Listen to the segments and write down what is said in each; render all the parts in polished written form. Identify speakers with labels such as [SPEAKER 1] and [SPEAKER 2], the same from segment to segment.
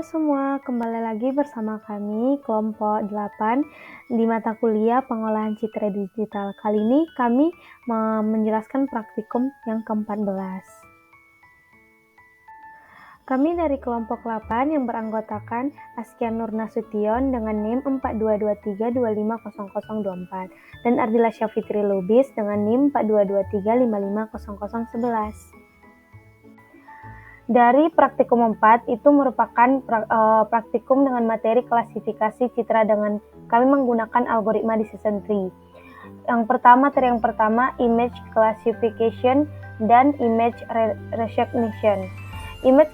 [SPEAKER 1] semua, kembali lagi bersama kami kelompok 8 di mata kuliah pengolahan citra digital. Kali ini kami menjelaskan praktikum yang ke-14. Kami dari kelompok 8 yang beranggotakan Askia Nur Nasution dengan NIM 4223250024 dan Ardila Syafitri Lubis dengan NIM 4223550011. Dari praktikum 4 itu merupakan praktikum dengan materi klasifikasi citra dengan kami menggunakan algoritma decision tree. Materi yang pertama image classification dan image recognition. Image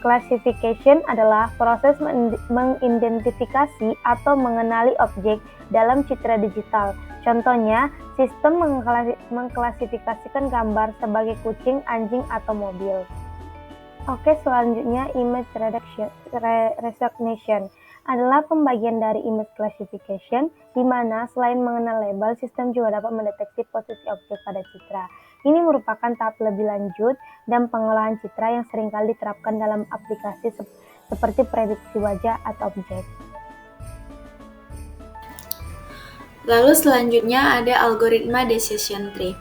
[SPEAKER 1] classification adalah proses mengidentifikasi atau mengenali objek dalam citra digital. Contohnya, sistem mengklasifikasikan gambar sebagai kucing, anjing, atau mobil. Oke, selanjutnya image recognition adalah pembagian dari image classification, di mana selain mengenal label, sistem juga dapat mendeteksi posisi objek pada citra. Ini merupakan tahap lebih lanjut dan pengolahan citra yang seringkali diterapkan dalam aplikasi seperti prediksi wajah atau objek.
[SPEAKER 2] Lalu selanjutnya ada algoritma decision tree.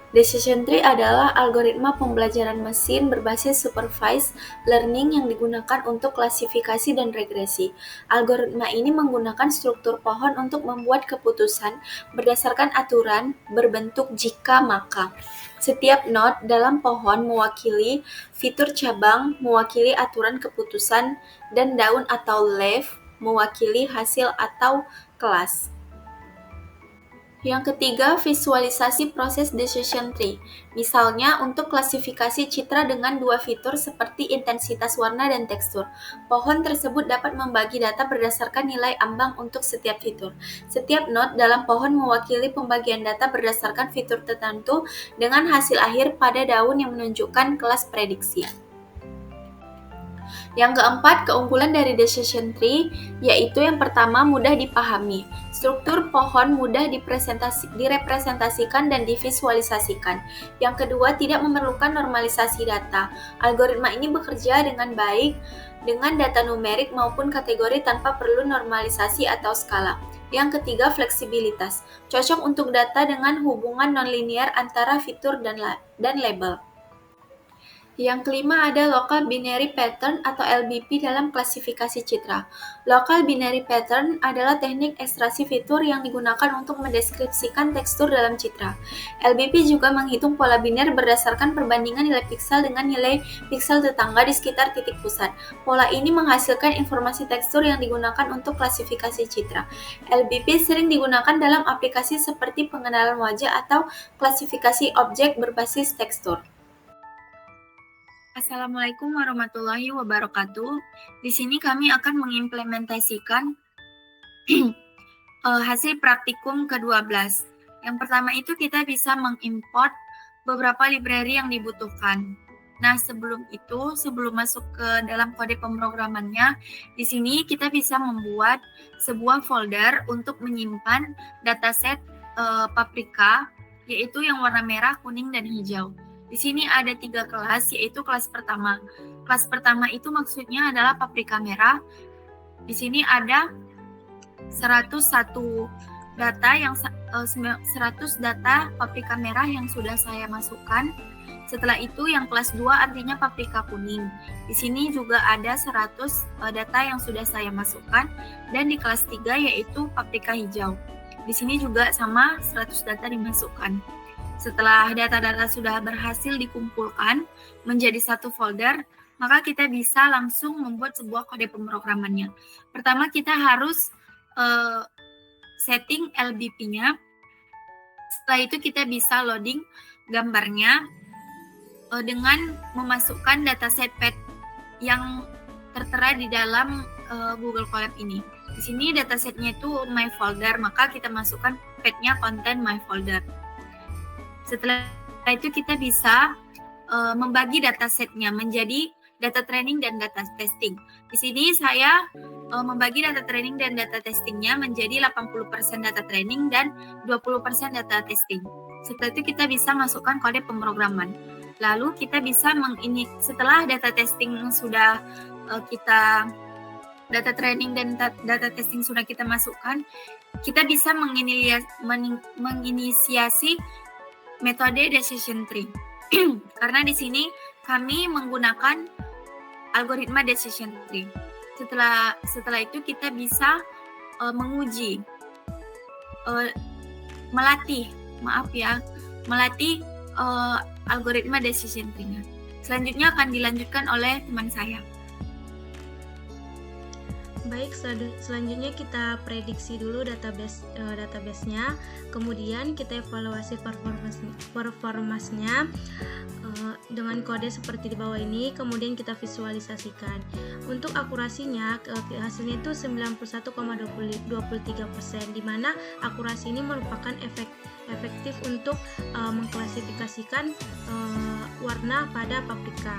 [SPEAKER 2] Decision tree adalah algoritma pembelajaran mesin berbasis supervised learning yang digunakan untuk klasifikasi dan regresi. Algoritma ini menggunakan struktur pohon untuk membuat keputusan berdasarkan aturan berbentuk jika maka. Setiap node dalam pohon mewakili fitur cabang, mewakili aturan keputusan, dan daun atau leaf mewakili hasil atau kelas. Yang ketiga, visualisasi proses decision tree. Misalnya, untuk klasifikasi citra dengan dua fitur seperti intensitas warna dan tekstur. Pohon tersebut dapat membagi data berdasarkan nilai ambang untuk setiap fitur. Setiap node dalam pohon mewakili pembagian data berdasarkan fitur tertentu dengan hasil akhir pada daun yang menunjukkan kelas prediksi. Yang keempat, keunggulan dari decision tree, yaitu yang pertama mudah dipahami. Struktur pohon mudah direpresentasikan dan divisualisasikan. Yang kedua, tidak memerlukan normalisasi data. Algoritma ini bekerja dengan baik dengan data numerik maupun kategori tanpa perlu normalisasi atau skala. Yang ketiga, fleksibilitas. Cocok untuk data dengan hubungan nonlinear antara fitur dan label. Yang kelima ada Local Binary Pattern atau LBP dalam klasifikasi citra. Local Binary Pattern adalah teknik ekstraksi fitur yang digunakan untuk mendeskripsikan tekstur dalam citra. LBP juga menghitung pola biner berdasarkan perbandingan nilai piksel dengan nilai piksel tetangga di sekitar titik pusat. Pola ini menghasilkan informasi tekstur yang digunakan untuk klasifikasi citra. LBP sering digunakan dalam aplikasi seperti pengenalan wajah atau klasifikasi objek berbasis tekstur. Assalamualaikum warahmatullahi wabarakatuh. Di sini kami akan mengimplementasikan hasil praktikum ke-12. Yang pertama itu kita bisa mengimport beberapa library yang dibutuhkan. Nah, sebelum masuk ke dalam kode pemrogramannya, di sini kita bisa membuat sebuah folder untuk menyimpan dataset Paprika, yaitu yang warna merah, kuning, dan hijau. Di sini ada 3 kelas, yaitu kelas pertama. Kelas pertama itu maksudnya adalah Paprika merah. Di sini ada 101 data Paprika merah yang sudah saya masukkan. Setelah itu yang kelas 2 artinya Paprika kuning. Di sini juga ada 100 data yang sudah saya masukkan, dan di kelas 3 yaitu Paprika hijau. Di sini juga sama 100 data dimasukkan. Setelah data-data sudah berhasil dikumpulkan menjadi satu folder, maka kita bisa langsung membuat sebuah kode pemrogramannya. Pertama, kita harus setting LBP-nya. Setelah itu kita bisa loading gambarnya dengan memasukkan dataset path yang tertera di dalam Google Colab ini. Di sini datasetnya itu my folder, maka kita masukkan path-nya content my folder. Setelah itu kita bisa membagi datasetnya menjadi data training dan data testing. Di sini saya membagi data training dan data testingnya menjadi 80% data training dan 20% data testing. Setelah itu kita bisa masukkan kode pemrograman. Lalu kita bisa setelah data testing sudah kita data training dan data testing sudah kita masukkan, kita bisa menginisiasi metode decision tree. Karena di sini kami menggunakan algoritma decision tree. Setelah itu kita bisa menguji, melatih algoritma decision tree-nya. Selanjutnya akan dilanjutkan oleh teman saya.
[SPEAKER 1] Baik, selanjutnya kita prediksi dulu database-nya, kemudian kita evaluasi performance-nya dengan kode seperti di bawah ini, kemudian kita visualisasikan. Untuk akurasinya, hasilnya itu 91,23%, di mana akurasi ini merupakan efektif untuk mengklasifikasikan warna pada paprika.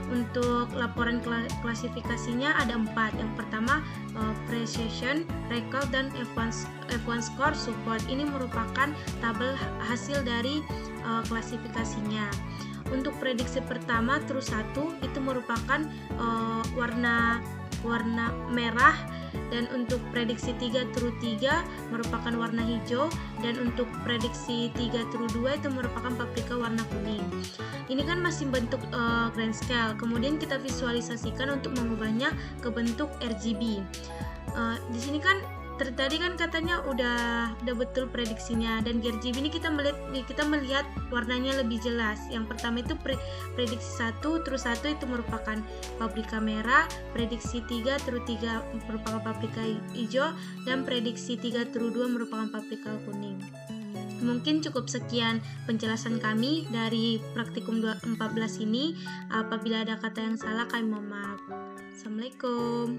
[SPEAKER 1] Untuk laporan klasifikasinya ada 4. Yang pertama, precision, recall, dan F1 score support. Ini merupakan tabel hasil dari klasifikasinya. Untuk prediksi pertama, true 1 itu merupakan warna merah, dan untuk prediksi 3 true 3 merupakan warna hijau, dan untuk prediksi 3 true 2 itu merupakan paprika warna kuning. Ini kan masih bentuk grand scale, kemudian kita visualisasikan untuk mengubahnya ke bentuk RGB. Di sini kan tadi kan katanya udah betul prediksinya, dan di RGB ini kita melihat warnanya lebih jelas. Yang pertama itu prediksi 1 true 1 itu merupakan paprika merah, prediksi 3 true 3 merupakan paprika hijau, dan prediksi 3 true 2 merupakan paprika kuning. Mungkin cukup sekian penjelasan kami dari praktikum 14 ini. Apabila ada kata yang salah, kami mohon maaf. Assalamualaikum.